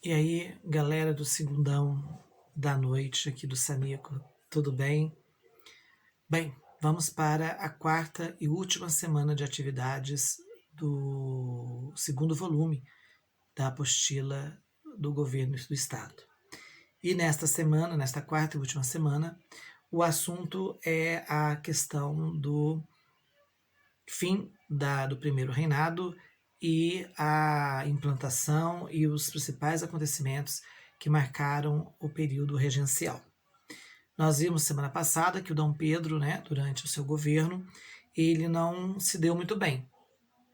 E aí, galera do segundão da noite aqui do Sanico, tudo bem? Bem, vamos para a quarta e última semana de atividades do segundo volume da apostila do governo do estado. E nesta semana, nesta quarta e última semana, o assunto é a questão do fim do primeiro reinado e a implantação e os principais acontecimentos que marcaram o período regencial. Nós vimos semana passada que o Dom Pedro, durante o seu governo, ele não se deu muito bem.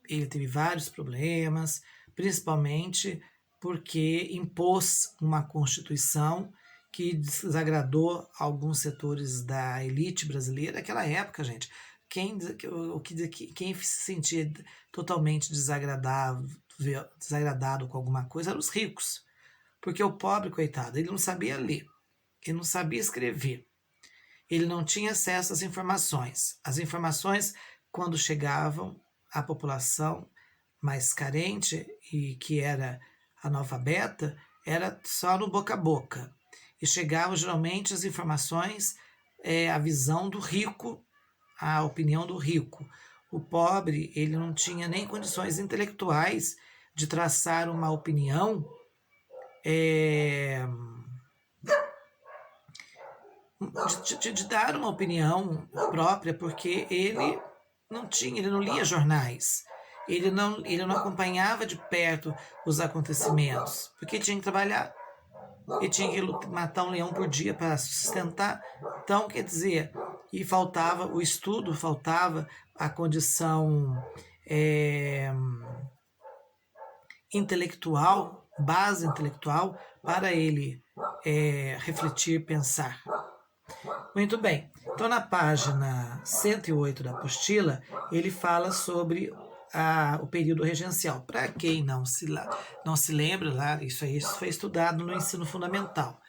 Ele teve vários problemas, principalmente porque impôs uma constituição que desagradou alguns setores da elite brasileira daquela época, gente. Quem se sentia totalmente desagradado com alguma coisa eram os ricos. Porque o pobre, coitado, ele não sabia ler, ele não sabia escrever, ele não tinha acesso às informações. As informações, quando chegavam à população mais carente e que era analfabeta, era só no boca a boca. E chegavam geralmente as informações, a visão do rico, a opinião do rico. O pobre, ele não tinha nem condições intelectuais de traçar uma opinião de dar uma opinião própria, porque ele não lia jornais, ele não acompanhava de perto os acontecimentos, porque tinha que trabalhar, ele tinha que matar um leão por dia para sustentar. Então, quer dizer, e faltava o estudo, faltava a condição intelectual, base intelectual, para ele refletir, pensar. Muito bem. Então, na página 108 da apostila, ele fala sobre o período regencial. Para quem não se lembra, lá, isso foi estudado no ensino fundamental.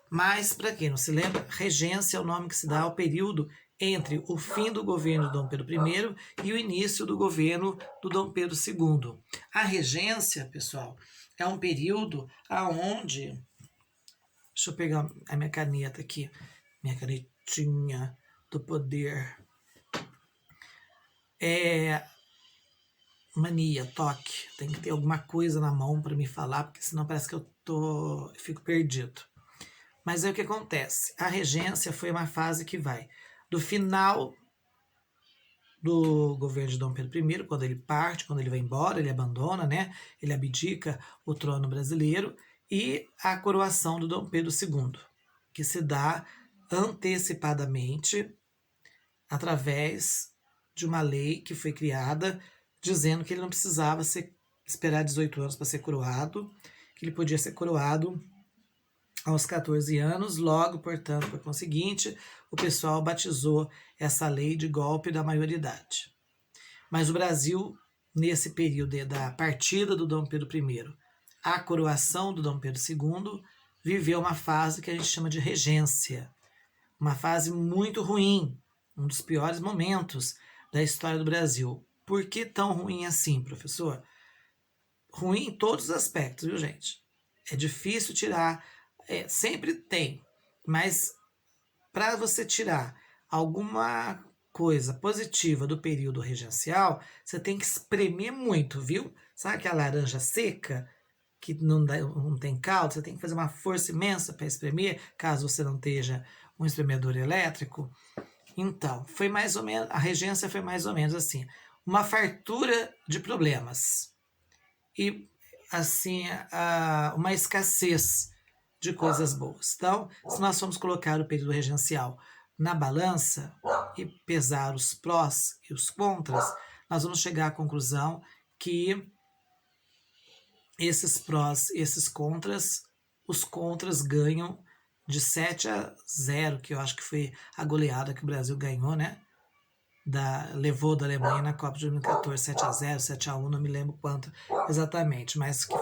Mas, para quem não se lembra, regência é o nome que se dá ao período entre o fim do governo de Dom Pedro I e o início do governo do Dom Pedro II. A regência, pessoal, é um período aonde... Deixa eu pegar a minha caneta aqui, minha canetinha do poder. Mania, toque. Tem que ter alguma coisa na mão para me falar, porque senão parece que eu fico perdido. Mas aí o que acontece? A regência foi uma fase que vai do final do governo de Dom Pedro I, quando ele parte, quando ele vai embora, ele abandona, ele abdica o trono brasileiro, e a coroação do Dom Pedro II, que se dá antecipadamente através de uma lei que foi criada dizendo que ele não precisava esperar 18 anos para ser coroado, que ele podia ser coroado aos 14 anos. Logo, portanto, por conseguinte, o pessoal batizou essa lei de golpe da maioridade. Mas o Brasil, nesse período da partida do Dom Pedro I à coroação do Dom Pedro II, viveu uma fase que a gente chama de regência. Uma fase muito ruim, um dos piores momentos da história do Brasil. Por que tão ruim assim, professor? Ruim em todos os aspectos, viu, gente? É difícil tirar, sempre tem, mas para você tirar alguma coisa positiva do período regencial, você tem que espremer muito, viu? Sabe aquela laranja seca que não tem caldo? Você tem que fazer uma força imensa para espremer, caso você não esteja um espremedor elétrico. Então, foi mais ou menos, a regência foi mais ou menos assim, uma fartura de problemas e assim uma escassez de coisas boas. Então, se nós formos colocar o período regencial na balança e pesar os prós e os contras, nós vamos chegar à conclusão que esses prós e esses contras, os contras ganham de 7-0, que eu acho que foi a goleada que o Brasil ganhou, levou da Alemanha na Copa de 2014, 7-0, 7-1, não me lembro quanto exatamente, mas que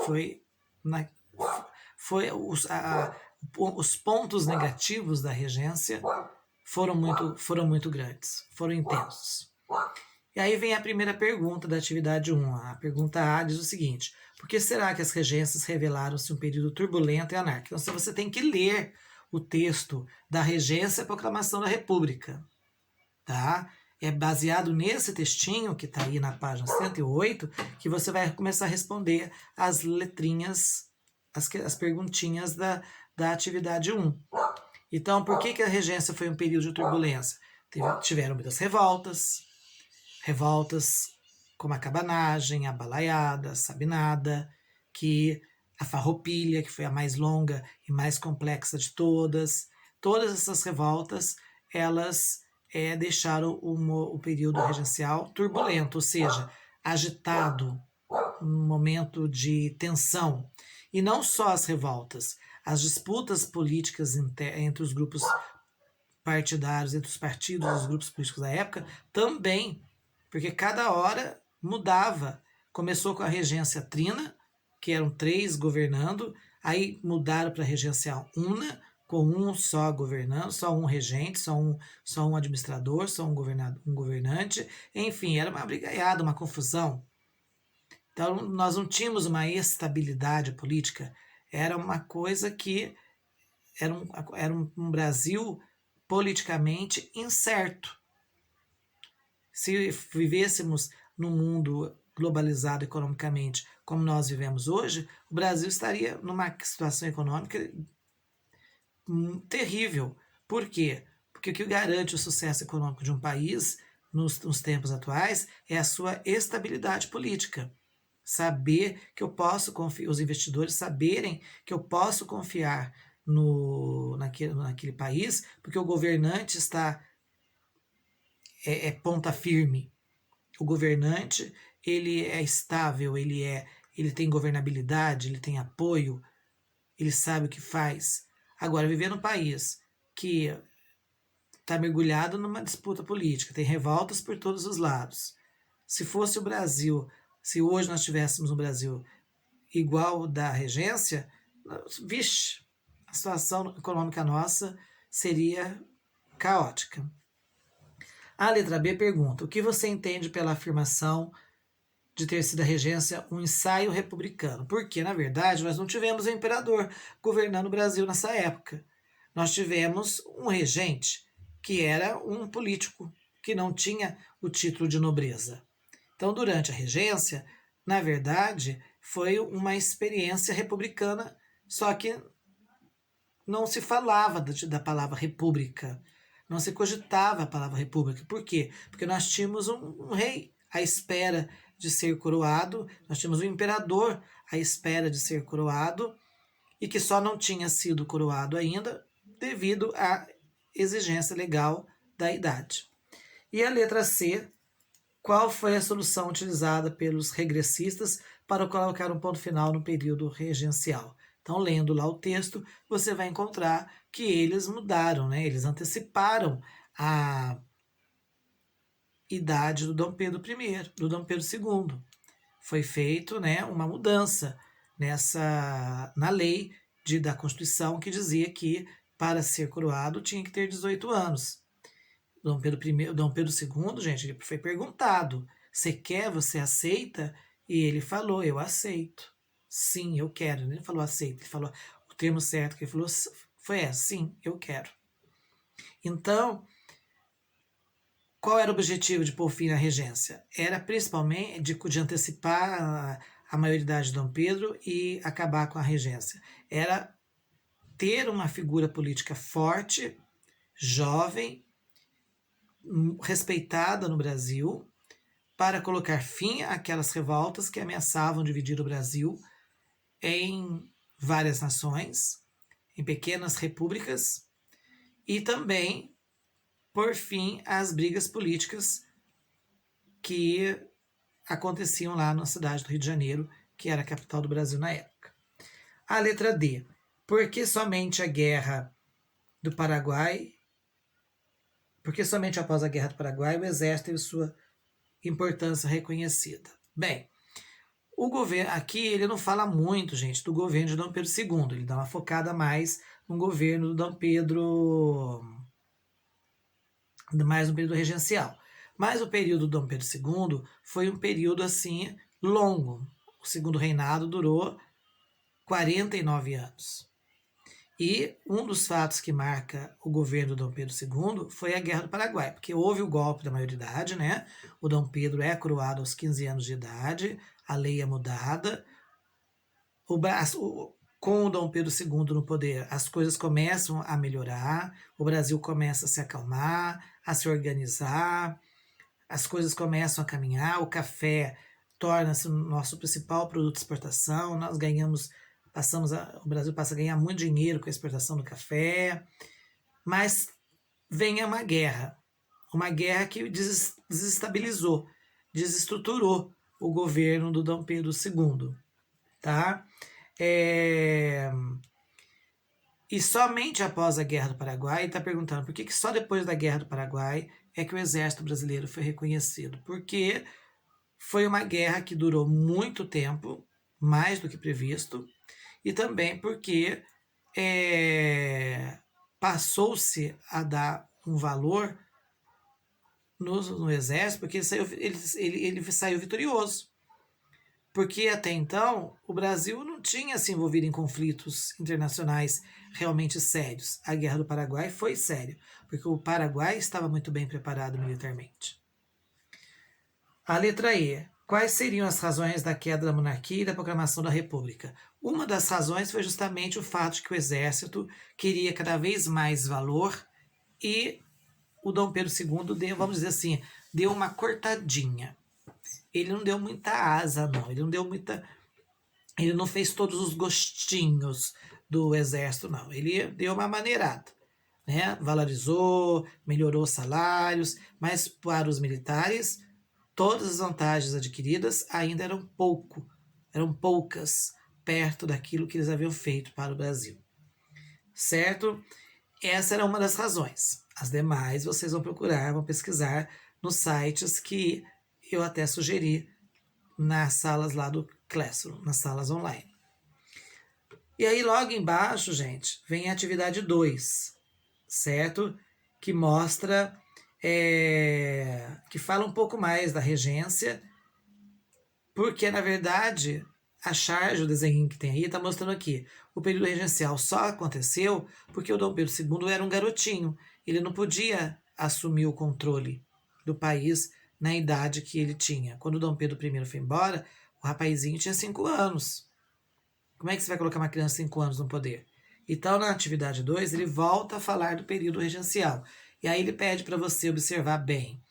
os pontos negativos da regência foram muito grandes, foram intensos. E aí vem a primeira pergunta da atividade 1. A pergunta A diz o seguinte: Por que será que as regências revelaram-se um período turbulento e anárquico? Então, você tem que ler o texto da Regência e a Proclamação da República, tá? É baseado nesse textinho, que está aí na página 108, que você vai começar a responder as letrinhas, as perguntinhas da atividade 1. Então, por que a regência foi um período de turbulência? Tiveram muitas revoltas como a cabanagem, a balaiada, a sabinada, a farroupilha, que foi a mais longa e mais complexa de todas. Todas essas revoltas, elas deixaram o período regencial turbulento, ou seja, agitado, um momento de tensão. E não só as revoltas, as disputas políticas entre os grupos partidários, entre os partidos e os grupos políticos da época, também, porque cada hora mudava. Começou com a regência trina, que eram 3 governando, aí mudaram para a regência una, com um só governando, só um regente, só um administrador, só um governante, enfim, era uma brigaiada, uma confusão. Então, nós não tínhamos uma estabilidade política, era uma coisa que era um Brasil politicamente incerto. Se vivêssemos num mundo globalizado economicamente como nós vivemos hoje, o Brasil estaria numa situação econômica terrível. Por quê? Porque o que garante o sucesso econômico de um país nos tempos atuais é a sua estabilidade política. Saber que eu posso confiar, os investidores saberem que eu posso confiar naquele país, porque o governante está ponta firme. O governante, ele é estável, ele tem governabilidade, ele tem apoio, ele sabe o que faz. Agora, viver num país que está mergulhado numa disputa política, tem revoltas por todos os lados. Se fosse o Brasil, se hoje nós tivéssemos um Brasil igual da regência, vixe, a situação econômica nossa seria caótica. A letra B pergunta: o que você entende pela afirmação de ter sido a regência um ensaio republicano? Porque, na verdade, nós não tivemos um imperador governando o Brasil nessa época. Nós tivemos um regente, que era um político, que não tinha o título de nobreza. Então, durante a regência, na verdade, foi uma experiência republicana, só que não se falava da palavra república, não se cogitava a palavra república. Por quê? Porque nós tínhamos um rei à espera de ser coroado, nós tínhamos um imperador à espera de ser coroado, e que só não tinha sido coroado ainda devido à exigência legal da idade. E a letra C: qual foi a solução utilizada pelos regressistas para colocar um ponto final no período regencial? Então, lendo lá o texto, você vai encontrar que eles mudaram, né? Eles anteciparam a idade do Dom Pedro I, do Dom Pedro II. Foi feito, né, uma mudança na lei da Constituição, que dizia que para ser coroado tinha que ter 18 anos. Dom Pedro II, gente, ele foi perguntado: você quer, você aceita? E ele falou: eu aceito. Sim, eu quero. Ele falou aceito, ele falou o termo certo que ele falou foi sim, eu quero. Então, qual era o objetivo de pôr fim à regência? Era principalmente de antecipar a maioridade de Dom Pedro e acabar com a regência. Era ter uma figura política forte, jovem, respeitada no Brasil, para colocar fim àquelas revoltas que ameaçavam dividir o Brasil em várias nações, em pequenas repúblicas, e também por fim às brigas políticas que aconteciam lá na cidade do Rio de Janeiro, que era a capital do Brasil na época. A letra D: por que somente a guerra do Paraguai? Porque somente após a Guerra do Paraguai o exército teve sua importância reconhecida. Bem, o governo aqui ele não fala muito, gente, do governo de Dom Pedro II. Ele dá uma focada mais no governo do Dom Pedro, mais no período regencial. Mas o período do Dom Pedro II foi um período assim longo, o segundo reinado durou 49 anos. E um dos fatos que marca o governo do Dom Pedro II foi a Guerra do Paraguai, porque houve o golpe da maioridade, né? O Dom Pedro é coroado aos 15 anos de idade, a lei é mudada, com o Dom Pedro II no poder, as coisas começam a melhorar, o Brasil começa a se acalmar, a se organizar, as coisas começam a caminhar, o café torna-se o nosso principal produto de exportação, nós ganhamos, o Brasil passa a ganhar muito dinheiro com a exportação do café, mas vem uma guerra que desestabilizou, desestruturou o governo do Dom Pedro II, tá? E somente após a Guerra do Paraguai, está perguntando por que só depois da Guerra do Paraguai é que o Exército Brasileiro foi reconhecido? Porque foi uma guerra que durou muito tempo, mais do que previsto, e também porque passou-se a dar um valor no Exército, porque ele saiu vitorioso. Porque até então o Brasil não tinha se envolvido em conflitos internacionais realmente sérios. A Guerra do Paraguai foi séria, porque o Paraguai estava muito bem preparado militarmente. A letra E. Quais seriam as razões da queda da monarquia e da proclamação da república? Uma das razões foi justamente o fato de que o exército queria cada vez mais valor e o Dom Pedro II deu, vamos dizer assim, deu uma cortadinha. Ele não deu muita asa, não. Ele não fez todos os gostinhos do exército, não. Ele deu uma maneirada, né? Valorizou, melhorou os salários, mas para os militares, todas as vantagens adquiridas ainda eram poucas, perto daquilo que eles haviam feito para o Brasil. Certo? Essa era uma das razões. As demais vocês vão procurar, vão pesquisar nos sites que eu até sugeri nas salas lá do Classroom, nas salas online. E aí logo embaixo, gente, vem a atividade 2, certo? Que mostra, que fala um pouco mais da regência, porque na verdade a charge, o desenho que tem aí, está mostrando aqui. O período regencial só aconteceu porque o Dom Pedro II era um garotinho. Ele não podia assumir o controle do país na idade que ele tinha. Quando o Dom Pedro I foi embora, o rapazinho tinha 5 anos. Como é que você vai colocar uma criança de 5 anos no poder? Então, na atividade 2, ele volta a falar do período regencial. E aí ele pede para você observar bem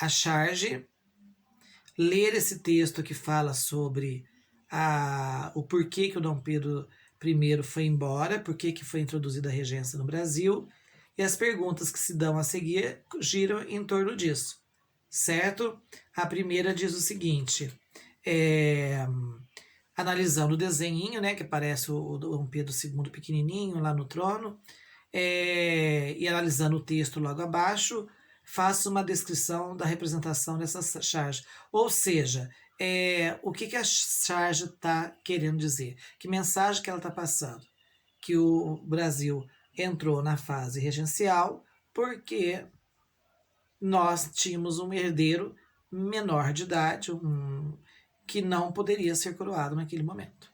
a charge, ler esse texto que fala sobre o porquê que o Dom Pedro I foi embora, porquê que foi introduzida a regência no Brasil, e as perguntas que se dão a seguir giram em torno disso, certo? A primeira diz o seguinte, analisando o desenhinho, né, que aparece o Dom Pedro II pequenininho lá no trono, e analisando o texto logo abaixo, faça uma descrição da representação dessa charge. Ou seja, o que a charge está querendo dizer? Que mensagem que ela está passando? Que o Brasil entrou na fase regencial porque nós tínhamos um herdeiro menor de idade, que não poderia ser coroado naquele momento.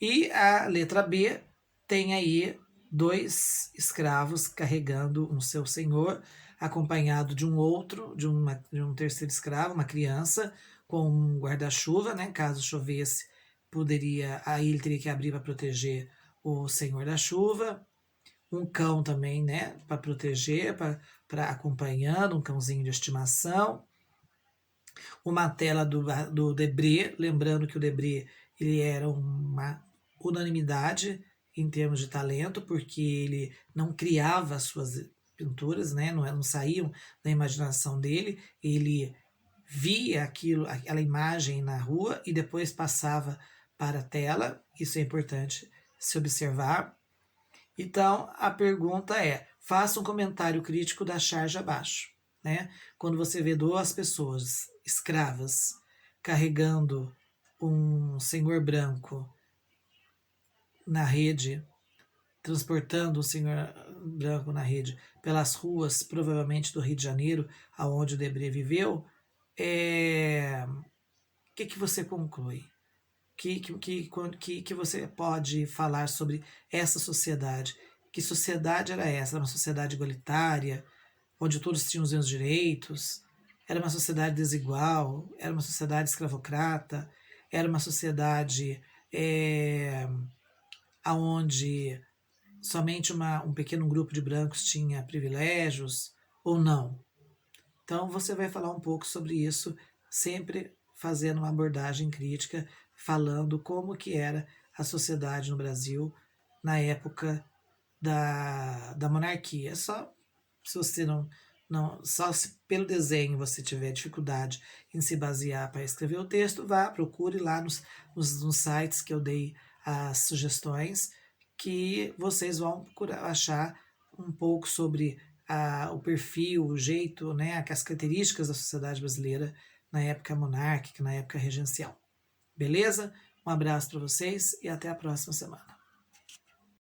E a letra B tem aí 2 escravos carregando um seu senhor, acompanhado de um terceiro escravo, uma criança, com um guarda-chuva, né? Caso chovesse, aí ele teria que abrir para proteger o senhor da chuva. Um cão também, né? Para proteger, para acompanhando, um cãozinho de estimação. Uma tela do Debré, lembrando que o Debré ele era uma unanimidade em termos de talento, porque ele não criava as suas pinturas, né? Não saíam da imaginação dele, ele via aquela imagem na rua e depois passava para a tela, isso é importante se observar. Então, a pergunta é, faça um comentário crítico da charge abaixo, né? Quando você vê 2 pessoas escravas carregando um senhor branco na rede, transportando um senhor branco na rede pelas ruas, provavelmente do Rio de Janeiro, aonde o Debré viveu, o que você conclui? que você pode falar sobre essa sociedade? Que sociedade era essa? Era uma sociedade igualitária, onde todos tinham os mesmos direitos? Era uma sociedade desigual? Era uma sociedade escravocrata? Era uma sociedade onde somente um pequeno grupo de brancos tinha privilégios ou não? Então você vai falar um pouco sobre isso, sempre fazendo uma abordagem crítica, falando como que era a sociedade no Brasil na época da monarquia. Só se você só se pelo desenho você tiver dificuldade em se basear para escrever o texto, vá, procure lá nos sites que eu dei as sugestões, que vocês vão procurar achar um pouco sobre o perfil, o jeito, né, as características da sociedade brasileira na época monárquica, na época regencial. Beleza? Um abraço para vocês e até a próxima semana.